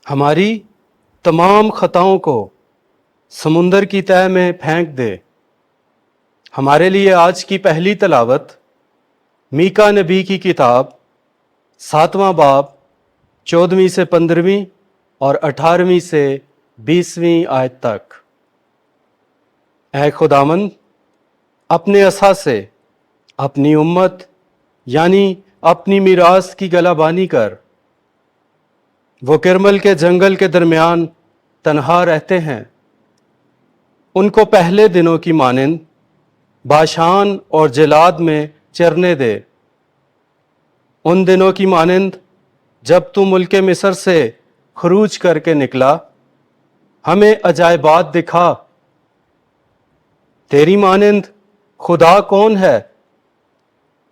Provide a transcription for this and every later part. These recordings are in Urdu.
ہماری تمام خطاؤں کو سمندر کی تہہ میں پھینک دے۔ ہمارے لیے آج کی پہلی تلاوت میکا نبی کی کتاب 7واں باب 14ویں سے 15ویں اور 18ویں سے 20ویں آیت تک۔ اے خداوند، اپنے عصا سے اپنی امت یعنی اپنی میراث کی گلہ بانی کر۔ وہ کرمل کے جنگل کے درمیان تنہا رہتے ہیں، ان کو پہلے دنوں کی مانند باشان اور جلاد میں چرنے دے، ان دنوں کی مانند جب تو ملک مصر سے خروج کر کے نکلا۔ ہمیں عجائبات دکھا۔ تیری مانند خدا کون ہے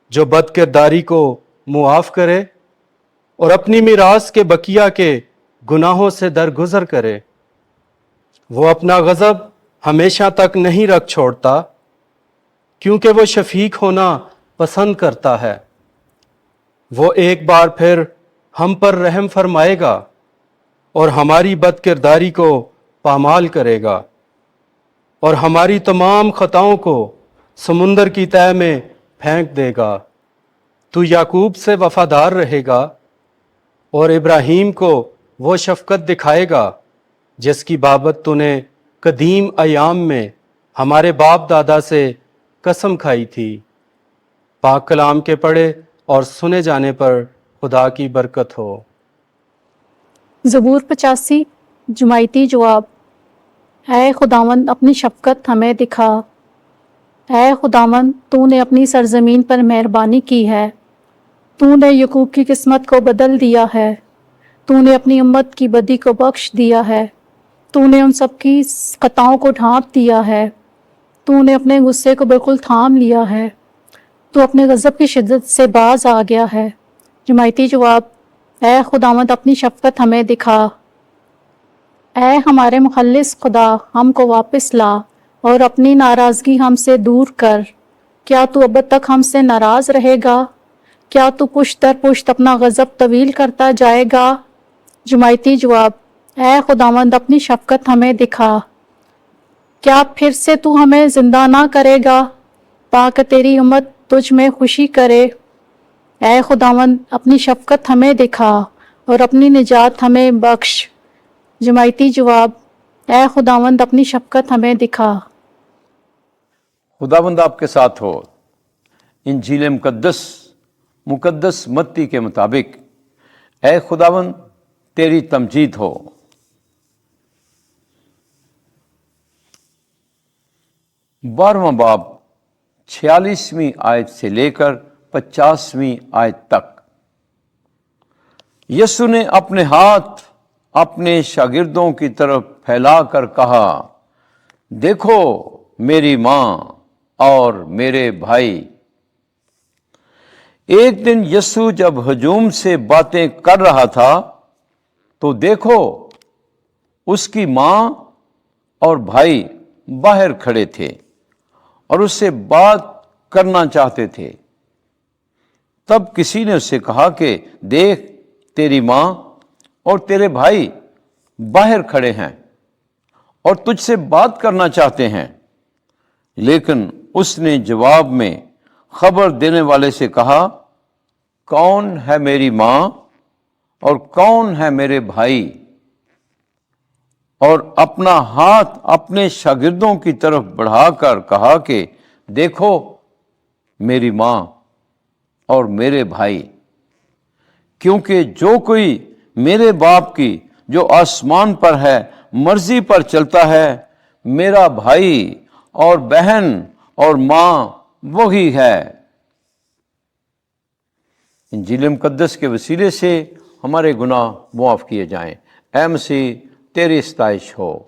جو بد کرداری کو معاف کرے اور اپنی میراث کے بقیہ کے گناہوں سے درگزر کرے؟ وہ اپنا غضب ہمیشہ تک نہیں رکھ چھوڑتا، کیونکہ وہ شفیق ہونا پسند کرتا ہے۔ وہ ایک بار پھر ہم پر رحم فرمائے گا اور ہماری بد کرداری کو پامال کرے گا اور ہماری تمام خطاؤں کو سمندر کی تہہ میں پھینک دے گا۔ تو یعقوب سے وفادار رہے گا اور ابراہیم کو وہ شفقت دکھائے گا جس کی بابت تو نے قدیم ایام میں ہمارے باپ دادا سے قسم کھائی تھی۔ پاک کلام کے پڑھے اور سنے جانے پر خدا کی برکت ہو۔ زبور 85 جماعتی جواب۔ اے خداوند، اپنی شفقت ہمیں دکھا۔ اے خداوند، تو نے اپنی سرزمین پر مہربانی کی ہے، تو نے یعقوب کی قسمت کو بدل دیا ہے، تو نے اپنی امت کی بدی کو بخش دیا ہے، تو نے ان سب کی خطاؤں کو ڈھانپ دیا ہے، تو نے اپنے غصے کو بالکل تھام لیا ہے، تو اپنے غضب کی شدت سے باز آ گیا ہے۔ جماعتی جواب۔ اے خداوند، اپنی شفقت ہمیں دکھا۔ اے ہمارے مخلص خدا، ہم کو واپس لا اور اپنی ناراضگی ہم سے دور کر۔ کیا تو ابد تک ہم سے ناراض رہے گا؟ کیا تو پشت در پشت اپنا غضب طویل کرتا جائے گا؟ جماعتی جواب۔ اے خداوند، اپنی شفقت ہمیں دکھا۔ کیا پھر سے تو ہمیں زندہ نہ کرے گا تاکہ تیری امت تجھ میں خوشی کرے؟ اے خداوند، اپنی شفقت ہمیں دکھا اور اپنی نجات ہمیں بخش۔ جماعتی جواب۔ اے خداوند، اپنی شفقت ہمیں دکھا۔ خداوند آپ کے ساتھ ہو۔ انجیل مقدس متی کے مطابق اے خداوند تیری تمجید ہو۔ بارہواں باب 46ویں آیت سے لے کر 50ویں آیت تک۔ یسوع نے اپنے ہاتھ اپنے شاگردوں کی طرف پھیلا کر کہا، دیکھو میری ماں اور میرے بھائی۔ ایک دن یسوع جب ہجوم سے باتیں کر رہا تھا تو دیکھو اس کی ماں اور بھائی باہر کھڑے تھے اور اس سے بات کرنا چاہتے تھے۔ تب کسی نے اس سے کہا کہ دیکھ تیری ماں اور تیرے بھائی باہر کھڑے ہیں اور تجھ سے بات کرنا چاہتے ہیں۔ لیکن اس نے جواب میں خبر دینے والے سے کہا، کون ہے میری ماں اور کون ہے میرے بھائی؟ اور اپنا ہاتھ اپنے شاگردوں کی طرف بڑھا کر کہا کہ دیکھو میری ماں اور میرے بھائی، کیونکہ جو کوئی میرے باپ کی جو آسمان پر ہے مرضی پر چلتا ہے، میرا بھائی اور بہن اور ماں وہی ہے۔ انجیل مقدس کے وسیلے سے ہمارے گناہ معاف کیے جائیں۔ اے مسیح تیری ستائش ہو۔